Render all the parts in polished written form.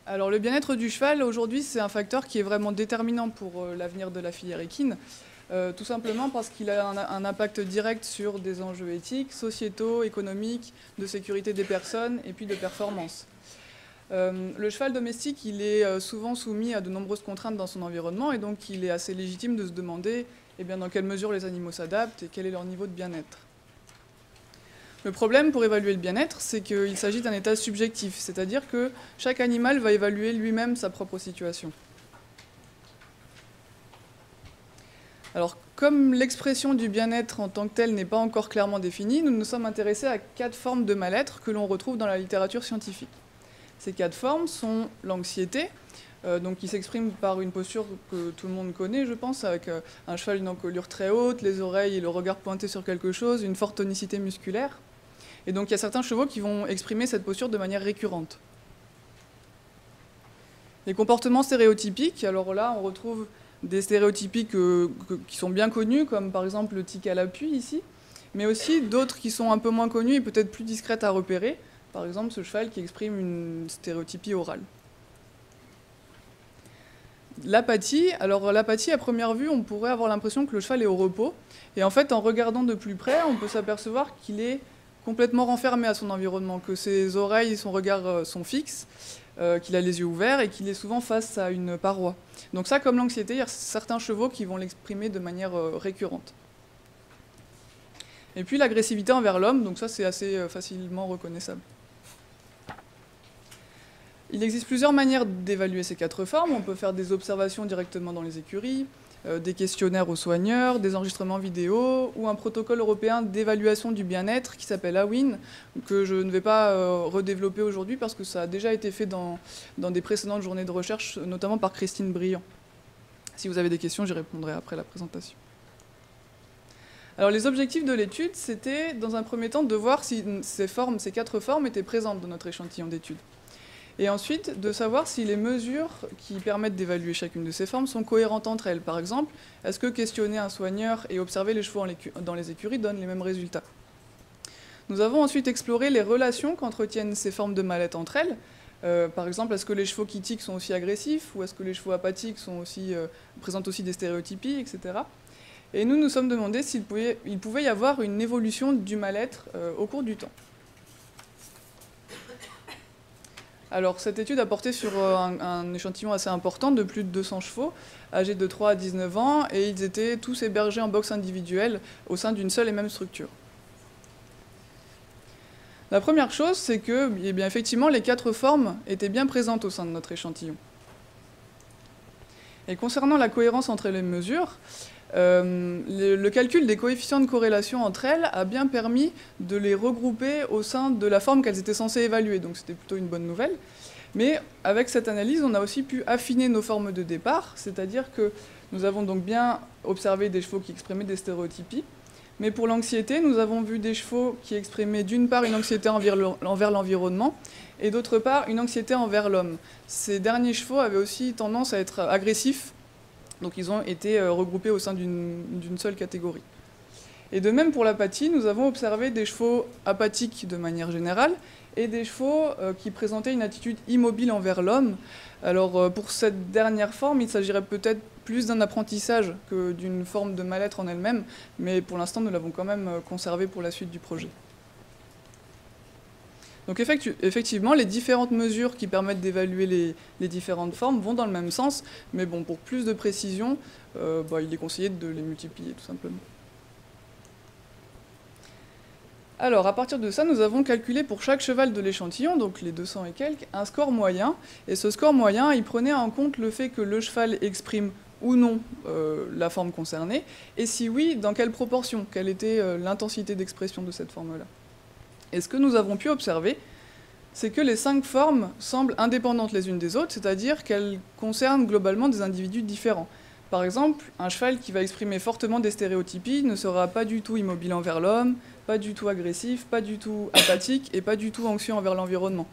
Alors le bien-être du cheval, aujourd'hui, c'est un facteur qui est vraiment déterminant pour l'avenir de la filière équine, tout simplement parce qu'il a un impact direct sur des enjeux éthiques, sociétaux, économiques, de sécurité des personnes et puis de performance. Le cheval domestique, il est souvent soumis à de nombreuses contraintes dans son environnement et donc il est assez légitime de se demander dans quelle mesure les animaux s'adaptent et quel est leur niveau de bien-être. Le problème pour évaluer le bien-être, c'est qu'il s'agit d'un état subjectif, c'est-à-dire que chaque animal va évaluer lui-même sa propre situation. Alors, comme l'expression du bien-être en tant que telle n'est pas encore clairement définie, nous nous sommes intéressés à 4 formes de mal-être que l'on retrouve dans la littérature scientifique. Ces 4 formes sont l'anxiété, donc qui s'exprime par une posture que tout le monde connaît, je pense, avec un cheval, une encolure très haute, les oreilles et le regard pointé sur quelque chose, une forte tonicité musculaire. Et donc il y a certains chevaux qui vont exprimer cette posture de manière récurrente. Les comportements stéréotypiques, alors là on retrouve des stéréotypies qui sont bien connus, comme par exemple le tic à l'appui ici, mais aussi d'autres qui sont un peu moins connus et peut-être plus discrètes à repérer, par exemple ce cheval qui exprime une stéréotypie orale. L'apathie, alors l'apathie à première vue on pourrait avoir l'impression que le cheval est au repos, et en fait en regardant de plus près on peut s'apercevoir qu'il est complètement renfermé à son environnement, que ses oreilles et son regard sont fixes, qu'il a les yeux ouverts et qu'il est souvent face à une paroi. Donc ça, comme l'anxiété, il y a certains chevaux qui vont l'exprimer de manière récurrente. Et puis l'agressivité envers l'homme, donc ça c'est assez facilement reconnaissable. Il existe plusieurs manières d'évaluer ces 4 formes. On peut faire des observations directement dans les écuries, des questionnaires aux soigneurs, des enregistrements vidéo ou un protocole européen d'évaluation du bien-être qui s'appelle AWIN, que je ne vais pas redévelopper aujourd'hui parce que ça a déjà été fait dans des précédentes journées de recherche, notamment par Christine Briand. Si vous avez des questions, j'y répondrai après la présentation. Alors les objectifs de l'étude, c'était dans un premier temps de voir si ces 4 formes étaient présentes dans notre échantillon d'étude. Et ensuite, de savoir si les mesures qui permettent d'évaluer chacune de ces formes sont cohérentes entre elles. Par exemple, est-ce que questionner un soigneur et observer les chevaux dans les écuries donne les mêmes résultats? Nous avons ensuite exploré les relations qu'entretiennent ces formes de mal-être entre elles. Par exemple, est-ce que les chevaux qui tiquent sont aussi agressifs, ou est-ce que les chevaux apathiques présentent aussi des stéréotypies, etc. Et nous nous sommes demandé s'il pouvait y avoir une évolution du mal-être au cours du temps. Alors, cette étude a porté sur un échantillon assez important de plus de 200 chevaux, âgés de 3 à 19 ans, et ils étaient tous hébergés en box individuelle au sein d'une seule et même structure. La première chose, c'est que, effectivement, les 4 formes étaient bien présentes au sein de notre échantillon. Et concernant la cohérence entre les mesures, le calcul des coefficients de corrélation entre elles a bien permis de les regrouper au sein de la forme qu'elles étaient censées évaluer, donc c'était plutôt une bonne nouvelle. Mais avec cette analyse, on a aussi pu affiner nos formes de départ, c'est-à-dire que nous avons donc bien observé des chevaux qui exprimaient des stéréotypies, mais pour l'anxiété, nous avons vu des chevaux qui exprimaient d'une part une anxiété envers l'environnement, et d'autre part une anxiété envers l'homme. Ces derniers chevaux avaient aussi tendance à être agressifs, donc ils ont été regroupés au sein d'une seule catégorie. Et de même pour l'apathie, nous avons observé des chevaux apathiques de manière générale et des chevaux qui présentaient une attitude immobile envers l'homme. Alors pour cette dernière forme, il s'agirait peut-être plus d'un apprentissage que d'une forme de mal-être en elle-même, mais pour l'instant nous l'avons quand même conservé pour la suite du projet. Donc effectivement, les différentes mesures qui permettent d'évaluer les différentes formes vont dans le même sens, mais bon, pour plus de précision, il est conseillé de les multiplier tout simplement. Alors, à partir de ça, nous avons calculé pour chaque cheval de l'échantillon, donc les 200 et quelques, un score moyen. Et ce score moyen, il prenait en compte le fait que le cheval exprime ou non la forme concernée, et si oui, dans quelle proportion, quelle était l'intensité d'expression de cette forme-là. Et ce que nous avons pu observer, c'est que les 5 formes semblent indépendantes les unes des autres, c'est-à-dire qu'elles concernent globalement des individus différents. Par exemple, un cheval qui va exprimer fortement des stéréotypies ne sera pas du tout immobile envers l'homme, pas du tout agressif, pas du tout apathique et pas du tout anxieux envers l'environnement.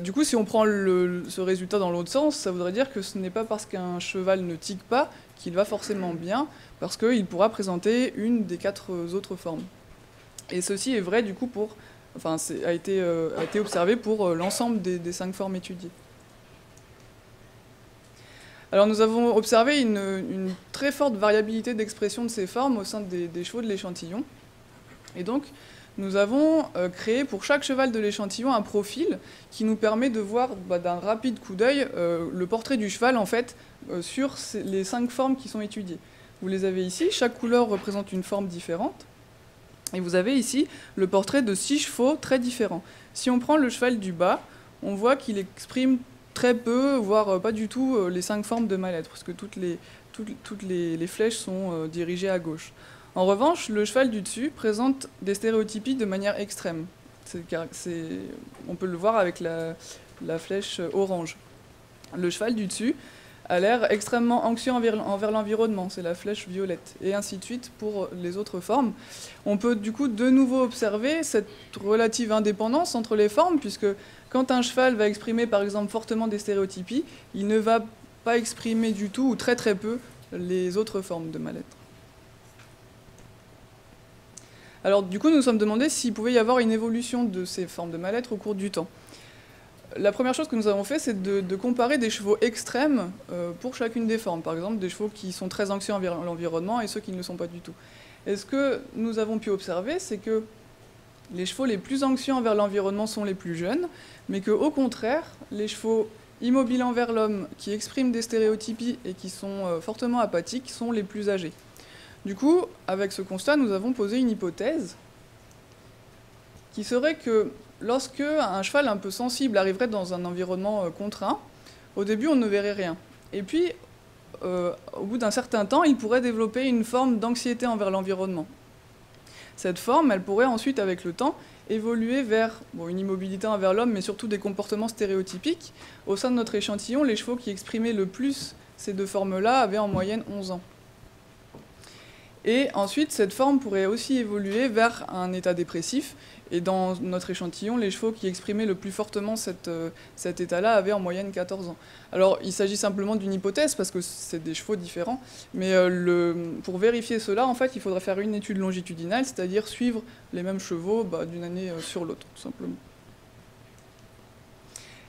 Du coup, si on prend ce résultat dans l'autre sens, ça voudrait dire que ce n'est pas parce qu'un cheval ne tique pas qu'il va forcément bien, parce qu'il pourra présenter une des 4 autres formes. Et ceci est vrai du coup a été observé pour l'ensemble des 5 formes étudiées. Alors nous avons observé une très forte variabilité d'expression de ces formes au sein des chevaux de l'échantillon. Et donc nous avons créé pour chaque cheval de l'échantillon un profil qui nous permet de voir d'un rapide coup d'œil le portrait du cheval en fait sur les 5 formes qui sont étudiées. Vous les avez ici, chaque couleur représente une forme différente. Et vous avez ici le portrait de 6 chevaux très différents. Si on prend le cheval du bas, on voit qu'il exprime très peu, voire pas du tout, les 5 formes de mal-être, parce que toutes les flèches sont dirigées à gauche. En revanche, le cheval du dessus présente des stéréotypies de manière extrême. On peut le voir avec la flèche orange. Le cheval du dessus a l'air extrêmement anxieux envers l'environnement, c'est la flèche violette, et ainsi de suite pour les autres formes. On peut du coup de nouveau observer cette relative indépendance entre les formes, puisque quand un cheval va exprimer par exemple fortement des stéréotypies, il ne va pas exprimer du tout, ou très très peu, les autres formes de mal-être. Alors du coup, nous nous sommes demandé s'il pouvait y avoir une évolution de ces formes de mal-être au cours du temps. La première chose que nous avons fait, c'est de comparer des chevaux extrêmes pour chacune des formes. Par exemple, des chevaux qui sont très anxieux envers l'environnement et ceux qui ne le sont pas du tout. Et ce que nous avons pu observer, c'est que les chevaux les plus anxieux envers l'environnement sont les plus jeunes, mais qu'au contraire, les chevaux immobiles envers l'homme, qui expriment des stéréotypies et qui sont fortement apathiques, sont les plus âgés. Du coup, avec ce constat, nous avons posé une hypothèse qui serait que lorsque un cheval un peu sensible arriverait dans un environnement contraint, au début on ne verrait rien. Et puis, au bout d'un certain temps, il pourrait développer une forme d'anxiété envers l'environnement. Cette forme, elle pourrait ensuite, avec le temps, évoluer vers une immobilité envers l'homme, mais surtout des comportements stéréotypiques. Au sein de notre échantillon, les chevaux qui exprimaient le plus ces 2 formes-là avaient en moyenne 11 ans. Et ensuite, cette forme pourrait aussi évoluer vers un état dépressif. Et dans notre échantillon, les chevaux qui exprimaient le plus fortement cet état-là avaient en moyenne 14 ans. Alors, il s'agit simplement d'une hypothèse, parce que c'est des chevaux différents. Mais pour vérifier cela, en fait, il faudrait faire une étude longitudinale, c'est-à-dire suivre les mêmes chevaux d'une année sur l'autre, tout simplement.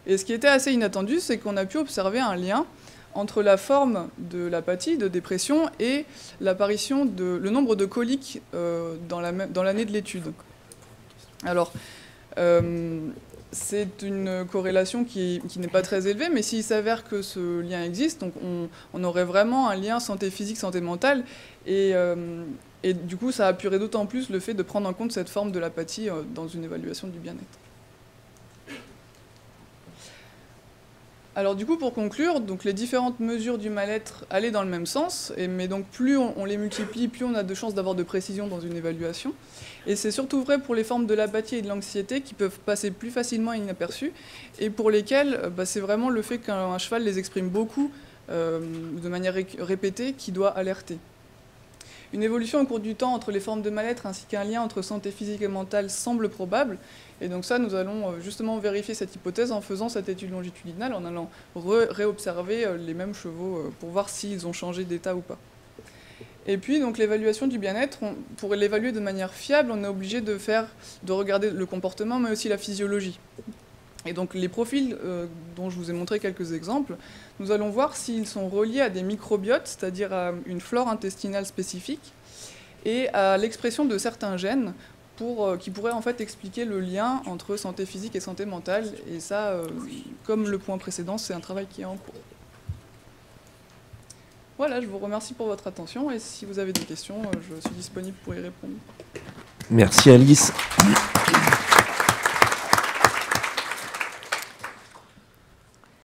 Et ce qui était assez inattendu, c'est qu'on a pu observer un lien entre la forme de l'apathie, de dépression, et l'apparition le nombre de coliques dans l'année de l'étude. Alors, c'est une corrélation qui n'est pas très élevée, mais s'il s'avère que ce lien existe, donc on aurait vraiment un lien santé physique, santé mentale, et du coup ça appuierait d'autant plus le fait de prendre en compte cette forme de l'apathie dans une évaluation du bien-être. Alors du coup, pour conclure, donc les différentes mesures du mal-être allaient dans le même sens, mais donc plus on les multiplie, plus on a de chances d'avoir de précision dans une évaluation. Et c'est surtout vrai pour les formes de l'apathie et de l'anxiété qui peuvent passer plus facilement inaperçues, et pour lesquelles c'est vraiment le fait qu'un cheval les exprime beaucoup, de manière répétée, qui doit alerter. Une évolution au cours du temps entre les formes de mal-être ainsi qu'un lien entre santé physique et mentale semble probable. Et donc ça, nous allons justement vérifier cette hypothèse en faisant cette étude longitudinale, en allant réobserver les mêmes chevaux pour voir s'ils ont changé d'état ou pas. Et puis, donc, l'évaluation du bien-être, pour l'évaluer de manière fiable, on est obligé de regarder le comportement, mais aussi la physiologie. Et donc les profils dont je vous ai montré quelques exemples, nous allons voir s'ils sont reliés à des microbiotes, c'est-à-dire à une flore intestinale spécifique, et à l'expression de certains gènes qui pourraient en fait expliquer le lien entre santé physique et santé mentale. Et ça, comme le point précédent, c'est un travail qui est en cours. Voilà, je vous remercie pour votre attention, et si vous avez des questions, je suis disponible pour y répondre. Merci Alice.